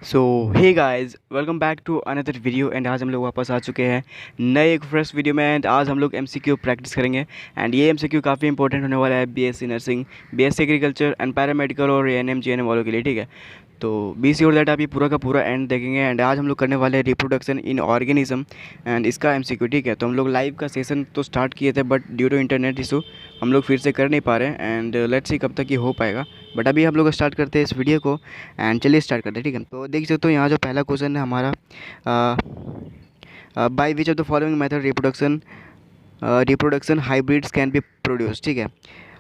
So hey guys, welcome back to another video. And आज हम लोग वापस आ चुके हैं नए एक फ्रेश वीडियो में। एंड आज हम लोग एमसीक्यू प्रैक्टिस करेंगे। एंड ये एमसीक्यू काफ़ी इंपॉर्टेंट होने वाला है BSc nursing, BSc agriculture and paramedical और एएनएम जीएनएम वालों के लिए, ठीक है। तो बी सी और दैट आप ये पूरा का पूरा एंड देखेंगे। एंड आज हम लोग करने वाले हैं रिप्रोडक्शन इन ऑर्गेनिज्म एंड इसका एमसीक्यू, ठीक है। तो हम लोग लाइव का सेशन तो स्टार्ट किए थे, but due to internet issue हम लोग फिर से कर नहीं पा रहे हैं। एंड लेट्स सी कब तक ये हो पाएगा। बट अभी हम लोग स्टार्ट करते हैं इस वीडियो को। एंड चलिए स्टार्ट करते हैं, ठीक है। तो देख सकते हो यहाँ जो पहला क्वेश्चन है हमारा, by which of the following method reproduction hybrids can be produce, ठीक है।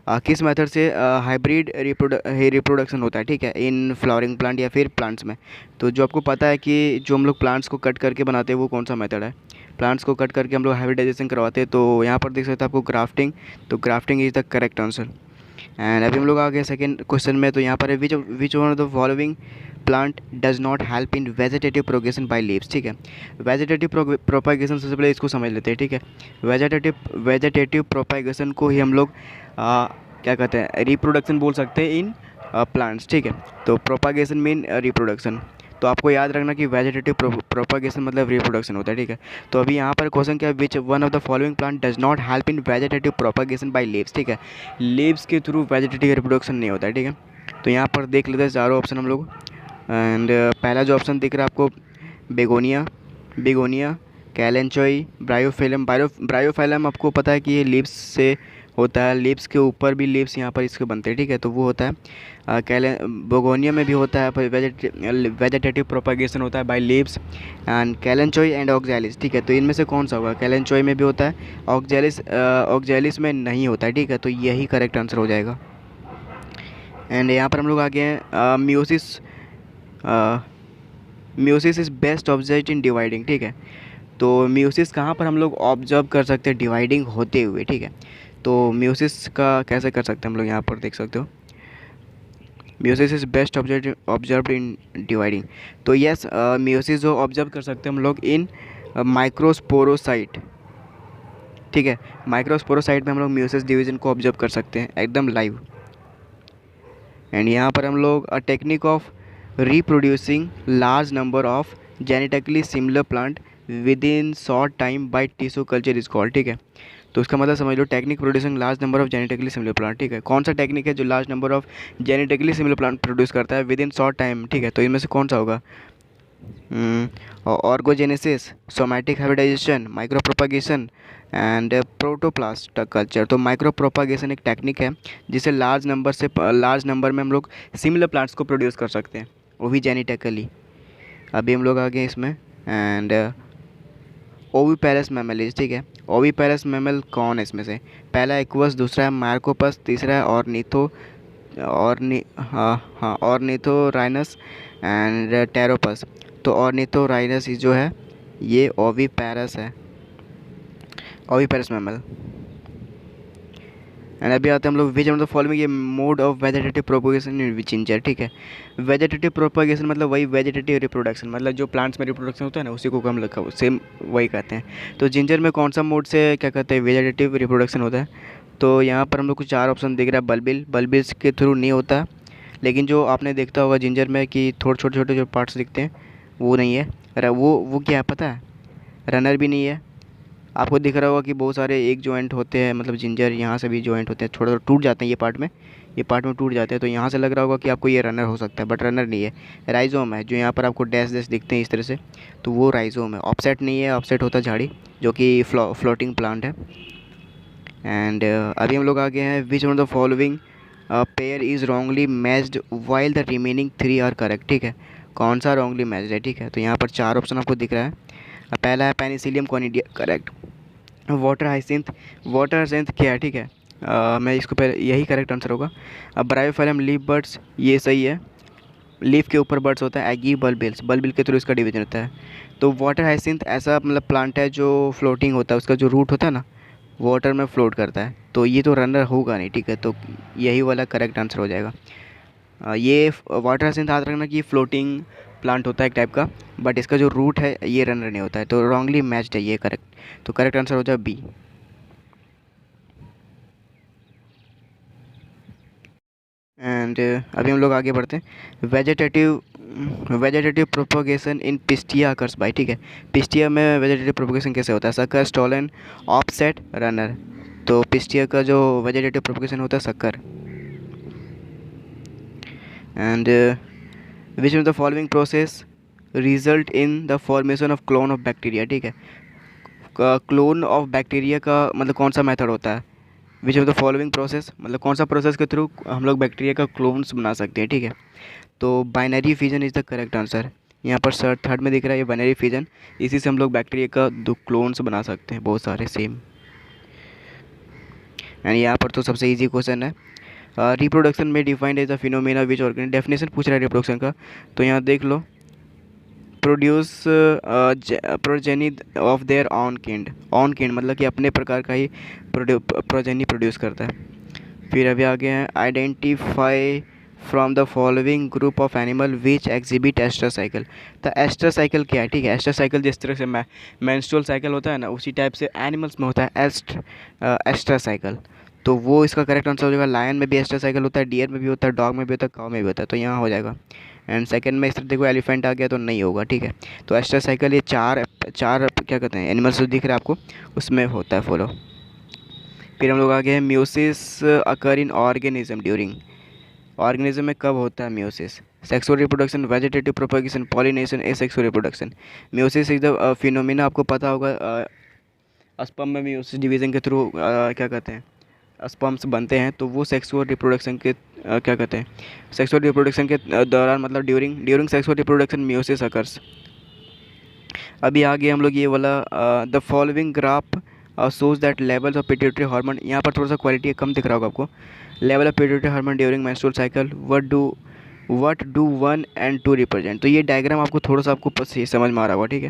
किस मेथड से हाइब्रिड रिप्रोडक्शन होता है, ठीक है, इन फ्लावरिंग प्लांट या फिर प्लांट्स में। तो जो आपको पता है कि जो हम लोग प्लांट्स को कट करके बनाते हैं वो कौन सा मेथड है। प्लांट्स को कट करके हम लोग हाइब्रिडाइजेशन करवाते हैं। तो यहाँ पर देख सकते हैं आपको ग्राफ्टिंग। तो grafting is the correct answer. And अभी हम लोग आ गए सेकेंड क्वेश्चन में। तो यहाँ पर है which one of the following plant does not help in vegetative propagation by leaves, ठीक है। वेजिटेटिव प्रोपागेशन सबसे पहले इसको समझ लेते हैं, ठीक है। वेजिटेटिव प्रोपागेशन को ही हम लोग क्या कहते हैं, रिप्रोडक्शन बोल सकते हैं इन प्लांट्स, ठीक है। तो प्रोपागेशन मीन रिप्रोडक्शन। तो आपको याद रखना कि वेजिटेटिव प्रोपागेशन मतलब रिप्रोडक्शन होता है, ठीक है। तो अभी यहाँ पर क्वेश्चन क्या है, which one of the following plant does not help in vegetative propagation bye leaves, ठीक है। लीव्स के थ्रू वेजिटेटिव रिप्रोडक्शन नहीं होता है, ठीक है। तो यहाँ पर देख लेते हैं चारों ऑप्शन हम लोग। एंड पहला जो ऑप्शन दिख रहा है आपको, बेगोनिया, बिगोनिया, कैलेंचोई, ब्रायोफिलम। ब्रायोफिलम आपको पता है कि ये लीव्स से होता है, लीव्स के ऊपर भी लीव्स यहाँ पर इसके बनते हैं, ठीक है। तो वो होता है बेगोनिया में भी होता है वेजिटेटिव प्रोपागेशन होता है by leaves. And kalanchoe and oxalis, ठीक है। तो इनमें से कौन सा होगा, कैलेंचोई में भी होता है, ऑक्जेलिस में नहीं होता है, ठीक है। तो यही करेक्ट आंसर हो जाएगा। एंड यहाँ पर हम लोग आगे हैं meiosis. Meiosis is best observe in dividing, ठीक है। तो म्यूसिस कहाँ पर हम लोग ऑब्जर्व कर सकते हैं डिवाइडिंग होते हुए, ठीक है। तो म्यूसिस का कैसे कर सकते हैं हम लोग, यहाँ पर देख सकते हो, meiosis is best observe in dividing. तो यस, म्यूसिस जो ऑब्जर्व कर सकते हैं हम लोग इन माइक्रोस्पोरोसाइट, ठीक है। माइक्रोस्पोरोसाइट में हम लोग म्यूसिस डिवीजन को ऑब्जर्व कर सकते हैं एकदम लाइव। एंड यहाँ पर हम लोग a technique of reproducing large number of genetically similar plant within short time by tissue culture is called, ठीक है। तो उसका मतलब समझ लो, technique producing large number of genetically similar plant, ठीक है। कौन सा टेक्निक है जो large number of genetically similar plant produce करता है विद इन शॉर्ट टाइम, ठीक है। तो इनमें से कौन सा होगा, organogenesis, somatic hybridization, micro propagation and protoplast culture. तो माइक्रो प्रोपागेशन एक टेक्निक है जिसे लार्ज नंबर में हम लोग सिमिलर प्लांट्स को प्रोड्यूस कर सकते हैं, वो भी जेनेटिकली। अभी हम लोग आ गए इसमें। एंड ओविपेरस मैमलीज, ठीक है। ओविपेरस मैमल कौन है इसमें से, पहला एक्वस, दूसरा है मार्कोपस, तीसरा है ऑर्निथोराइनस एंड टेरोपस। तो ऑर्निथोराइनस जो है ये ओविपेरस है, ओविपेरस मैमल। एंड अभी आते हैं हम लोग विच ऑफ द फॉलोइंग ये mode of vegetative propagation in ginger, ठीक है। वेजिटेटिव प्रोपोगेशन मतलब वही वेजिटेटिव रिप्रोडक्शन, मतलब जो प्लांट्स में रिप्रोडक्शन होता है ना, उसी को हम लोग सेम वही कहते हैं। तो जिंजर में कौन सा मोड से क्या कहते हैं वेजिटेटिव रिप्रोडक्शन होता है। तो यहाँ पर हम लोग को चार ऑप्शन दिख रहा है। बल्बिल्स के थ्रू नहीं होता, लेकिन जो आपने देखता होगा जिंजर में कि थोड़े छोटे छोटे जो पार्ट्स दिखते हैं वो नहीं है। वो क्या है पता है, रनर भी नहीं है। आपको दिख रहा होगा कि बहुत सारे एक जॉइंट होते हैं, मतलब जिंजर यहाँ से भी जॉइंट होते हैं, थोड़ा थोड़ा टूट जाते हैं ये पार्ट में टूट जाते हैं। तो यहाँ से लग रहा होगा कि आपको ये रनर हो सकता है, बट रनर नहीं है, राइजोम है। जो यहाँ पर आपको डैश डैश दिखते हैं इस तरह से, तो वो राइजोम है। ऑफसेट नहीं है, ऑफसेट होता है झाड़ी, जो कि फ्लोटिंग प्लांट है। एंड अभी हम लोग आगे हैं, which one of the following pair is wrongly matched while the remaining three are correct, ठीक है। कौन सा रॉन्गली मैच्ड है, ठीक है। तो यहाँ पर चार ऑप्शन आपको दिख रहा है। पहला है Penicillium conidia, correct. Water hyacinth क्या है, ठीक है। मैं इसको पहले, यही करेक्ट आंसर होगा। अब ब्रायोफाइलम लीफ बर्ड्स, ये सही है, लीफ के ऊपर बर्ड्स होता है। एगी बल्बिल के थ्रू इसका डिवीजन होता है। तो वाटर हाइसिंथ ऐसा मतलब प्लांट है जो फ्लोटिंग होता है, उसका जो रूट होता है ना, वाटर में फ्लोट करता है। तो ये तो रनर होगा नहीं, ठीक है। तो यही वाला करेक्ट आंसर हो जाएगा। ये वाटर हाइसिंथ याद रखना कि फ्लोटिंग प्लांट होता है एक टाइप का, बट इसका जो रूट है ये रनर नहीं होता है। तो रॉन्गली मैच्ड है ये, करेक्ट। तो करेक्ट आंसर हो जाए बी। एंड अभी हम लोग आगे बढ़ते हैं। Vegetative vegetative propagation in pistia occurs by, ठीक है। पिस्टिया में वेजिटेटिव प्रोपोगेशन कैसे होता है? Sucker, stolen, offset, runner. तो पिस्टिया का जो वेजिटेटिव प्रोपोगेशन होता है sucker. And which of the following process result in the formation of clone of bacteria, ठीक है। क्लोन ऑफ बैक्टीरिया का मतलब कौन सा मेथड होता है? विच ऑफ द फॉलोइंग प्रोसेस मतलब कौन सा प्रोसेस के थ्रू हम लोग बैक्टीरिया का क्लोन्स बना सकते हैं, ठीक है। तो binary fission is the correct answer. यहाँ पर सर थर्ड में दिख रहा है ये बाइनरी फिजन, इसी से हम लोग बैक्टीरिया का दो क्लोन्स बना सकते हैं, बहुत सारे सेम। एंड यहाँ पर तो सबसे इजी क्वेश्चन है, रिप्रोडक्शन में defined as the phenomena which organism, definition पूछ रहा है रिप्रोडक्शन का। तो यहाँ देख लो, produce progeny of their own kind मतलब कि अपने प्रकार का ही प्रोजेनी प्रोड्यूस करता है। फिर अभी आगे हैं, identify from the following group of animal which exhibit oestrous cycle. तो एस्टर साइकिल क्या है, ठीक है। एस्टर साइकिल जिस तरह से मेंस्ट्रुअल साइकिल होता है ना, उसी टाइप से एनिमल्स में होता है एस्टर साइकिल। तो वो इसका करेक्ट आंसर हो जाएगा। लायन में भी एस्टर साइकिल होता है, डियर में भी होता है, डॉग में भी होता है, काऊ में भी होता है, तो यहाँ हो जाएगा। एंड सेकंड में इस तरह देखो एलिफेंट आ गया तो नहीं होगा, ठीक है। तो एस्टर साइकिल ये चार चार क्या कहते हैं एनिमल्स जो दिख रहा है आपको उसमें होता है फॉलो। फिर हम लोग आगे हैं, म्यूसिस अकर इन ऑर्गेनिज्म ड्यूरिंग, ऑर्गेनिज्म में कब होता है meiosis? Sexual reproduction, vegetative propagation, pollination, asexual reproduction. Meiosis is the phenomena, आपको पता होगा स्पर्म में म्यूसिस डिवीजन के थ्रू क्या कहते हैं स्पर्म्स बनते हैं, तो वो सेक्सुअल रिप्रोडक्शन के क्या कहते हैं सेक्सुअल रिप्रोडक्शन के दौरान मतलब during sexual reproduction meiosis occurs. अभी आगे हम लोग ये वाला the following graph shows that levels of pituitary hormone, यहाँ पर थोड़ा सा क्वालिटी कम दिख रहा होगा आपको। Level of pituitary hormone during menstrual cycle, what do 1 and 2 represent. तो ये डायग्राम आपको थोड़ा सा आपको समझ में आ रहा होगा, ठीक है।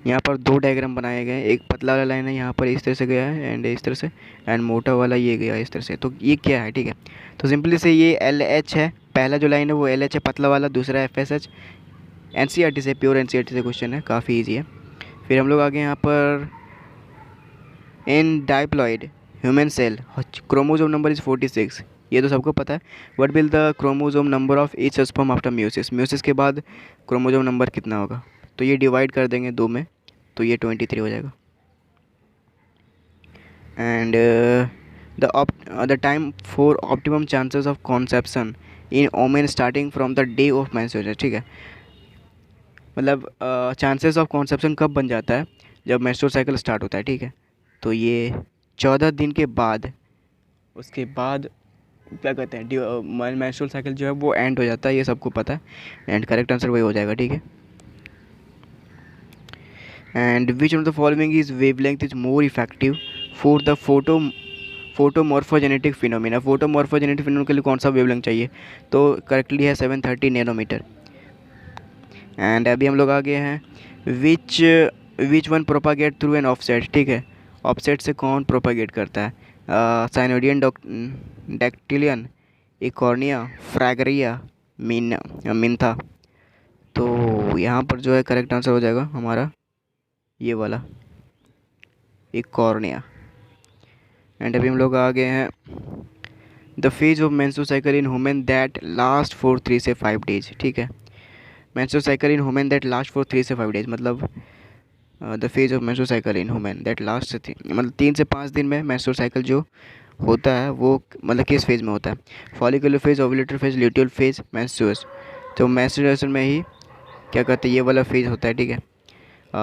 यहाँ पर दो डायग्राम बनाए गए हैं, एक पतला वाला लाइन है यहाँ पर इस तरह से गया है एंड इस तरह से, एंड मोटा वाला ये गया इस तरह से। तो ये क्या है, ठीक है। तो सिंपली से ये LH है, पहला जो लाइन है वो LH है पतला वाला, दूसरा FSH। NCERT से, प्योर NCERT से क्वेश्चन है, काफ़ी ईजी है। फिर हम लोग आगे यहाँ पर, in diploid human cell chromosome number is 46, ये तो सबको पता है। What will the chromosome number of each sperm after meiosis, meiosis के बाद क्रोमोजोम नंबर कितना होगा? तो ये डिवाइड कर देंगे 2 में, तो ये 23 हो जाएगा। And the time for optimum chances of conception in women starting from the day of menstruation, ठीक है। मतलब चांसेस ऑफ कॉन्सेप्शन कब बन जाता है? जब मेंस्ट्रुअल साइकिल स्टार्ट होता है, ठीक है। तो ये 14 दिन के बाद, उसके बाद क्या कहते हैं मेंस्ट्रुअल साइकिल जो है वो एंड हो जाता है, ये सबको पता है। एंड करेक्ट आंसर वही हो जाएगा, ठीक है। And which of the following is wavelength is more effective for the photomorphogenetic phenomena, photomorphogenetic phenomena के लिए कौन सा वेवलेंथ चाहिए? तो करेक्टली है 730 नैनोमीटर। एंड अभी हम लोग आगे हैं, which one propagate through an offset, ठीक है। ऑफसेट से कौन प्रोपागेट करता है? साइनोडियन, डैक्टिलियन, इकॉर्निया, फ्रैगरिया, मिन्था। तो यहाँ पर जो है करेक्ट आंसर हो जाएगा हमारा ये वाला इकॉर्निया। एंड अभी हम लोग आगे हैं, the phase of menstrual cycle in women that last for 3 से 5 डेज, ठीक है। Menstrual cycle in women that last for 3 से 5 डेज मतलब the phase of menstrual cycle in women that last मतलब 3 से 5 दिन में मेंस्ट्रुअल साइकिल जो होता है वो मतलब किस फेज़ में होता है? Follicular phase, ovulatory phase, luteal phase, menstruation. तो मेंस्ट्रुएशन में ही क्या कहते हैं ये वाला फेज होता है, ठीक है।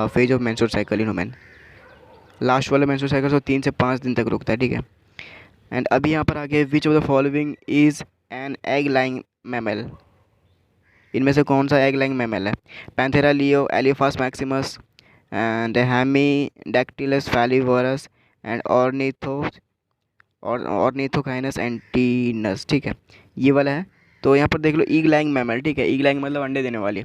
Phase of menstrual cycle in women, last वाला मेंस्ट्रुअल साइकिल 3 से 5 दिन तक रुकता है, ठीक है। एंड अभी यहाँ पर आगे, which of the following is an egg laying mammal, इनमें से कौन सा एग लाइंग मैमल है? Panthera leo, Elephas maximus, and Hemidactylus flaviviridis, and Ornithorhynchus anatinus, ठीक है। ये वाला है। तो यहाँ पर देख लो ईग लाइंग मैमल, ठीक है। ईग लाइंग मतलब अंडे देने वाली।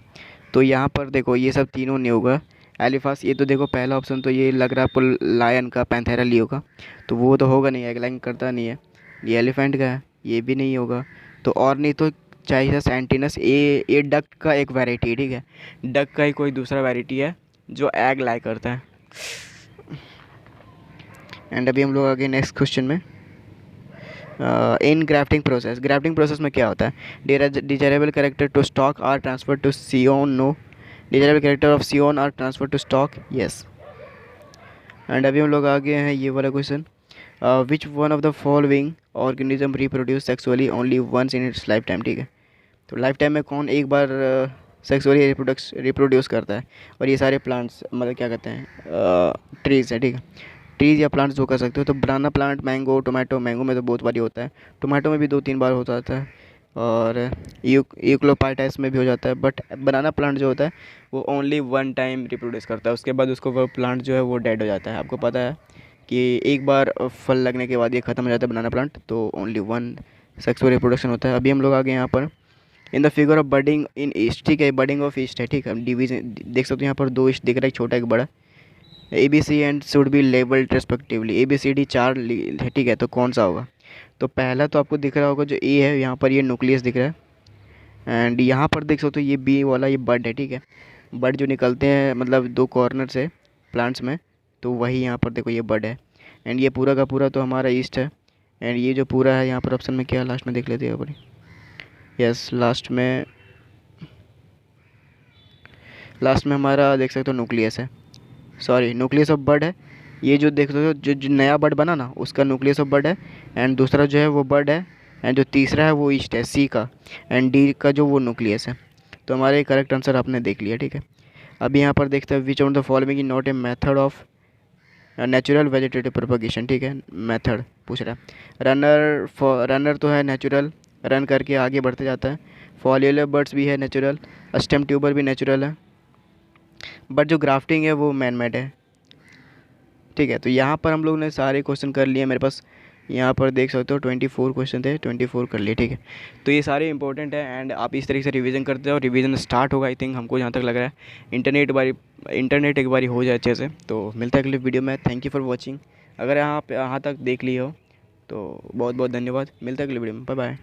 तो यहाँ पर देखो ये सब तीनों नहीं होगा। एलिफास, ये तो देखो पहला ऑप्शन तो ये लग रहा है आपको लायन का, पैंथेरा लियो का, तो वो तो होगा नहीं, एग लाइंग करता नहीं है। ये एलिफेंट का है, ये भी नहीं होगा। तो ऑर्निथोकाइनस एंटीनस, ये डक का एक वैरायटी है, ठीक है। डक का ही कोई दूसरा वैरायटी है जो एग लाई करता है। एंड अभी हम लोग आगे नेक्स्ट क्वेश्चन में, ग्राफ्टिंग प्रोसेस में क्या होता है, desirable character to stock are transfer to scion, no, desirable character of scion are transfer to stock, yes. And अभी हम लोग आगे हैं ये वाला question, which one of the following organism reproduce sexually only once in its life time, ठीक है। तो लाइफ टाइम में कौन एक बार सेक्सुअली रिप्रोड्यूस करता है, और ये सारे प्लांट्स मतलब क्या कहते हैं, ट्रीज़ है, ठीक है। ट्रीज़ या प्लांट्स जो कर सकते हो, तो बनाना प्लांट, मैंगो, टोमेटो, मैंगो में तो बहुत बारी होता है, टोमेटो में भी 2-3 बार हो जाता है, और यूक्लोपाइटाइस में भी हो जाता है, बट बनाना प्लांट जो होता है वो ओनली वन टाइम रिप्रोड्यूस करता है, उसके बाद उसको वो प्लांट जो है वो डेड हो जाता है। आपको पता है कि एक बार फल लगने के बाद ये ख़त्म हो जाता है बनाना प्लांट, तो ओनली वन सेक्सुअल रिप्रोडक्शन होता है। अभी हम लोग आ गए यहाँ पर in the figure of budding in east, ठीक है, बडिंग ऑफ ईस्ट है, ठीक है। डिवीजन देख सकते हो यहाँ पर 2 ईस्ट दिख रहा है, एक छोटा एक बड़ा। A B C and should be labelled respectively, A B C D 4 है, ठीक है। तो कौन सा होगा, तो पहला तो आपको दिख रहा होगा जो ए है, यहाँ पर ये न्यूक्लियस दिख रहा है, एंड यहाँ पर देख सकते हो ये बी वाला ये बड है, ठीक है। बड जो निकलते हैं मतलब 2 कॉर्नर से प्लांट्स में, तो वही यहाँ पर देखो ये बड है, एंड ये पूरा का पूरा तो हमारा ईस्ट है, एंड ये जो पूरा है यहाँ पर ऑप्शन में क्या लास्ट में देख लेते हैं अपनी, यस, लास्ट में हमारा देख सकते हो न्यूक्लियस है, सॉरी न्यूक्लियस ऑफ बर्ड है। ये जो देख सकते हो जो नया बर्ड बना ना उसका न्यूक्लियस ऑफ बर्ड है, एंड दूसरा जो है वो बर्ड है, एंड जो तीसरा है वो ईस्ट है सी का, एंड डी का जो वो न्यूक्लियस है। तो हमारे करेक्ट आंसर आपने देख लिया, ठीक है। अभी यहाँ पर देखते हैं which on the following is not a method of natural vegetative propagation, ठीक है। मेथड पूछ रहा है, रनर तो है नेचुरल, रन करके आगे बढ़ते जाता है, फॉलियोलर बर्ड्स भी है नेचुरल, स्टेम ट्यूबर भी नेचुरल है, बट जो ग्राफ्टिंग है वो मैन मेड है, ठीक है। तो यहाँ पर हम लोग ने सारे क्वेश्चन कर लिए, मेरे पास यहाँ पर देख सकते हो 24 क्वेश्चन थे, 24 कर लिए, ठीक है। तो ये सारे इंपॉर्टेंट है, एंड आप इस तरीके से रिवीजन करते हो, रिवीजन स्टार्ट होगा आई थिंक, हमको जहाँ तक लग रहा है इंटरनेट एक बारी हो जाए अच्छे से। तो मिलता है अगले वीडियो में, थैंक यू फॉर वॉचिंग। अगर यहाँ तक देख लिए हो तो बहुत बहुत धन्यवाद, मिलता है अगले वीडियो में, बाय बाय।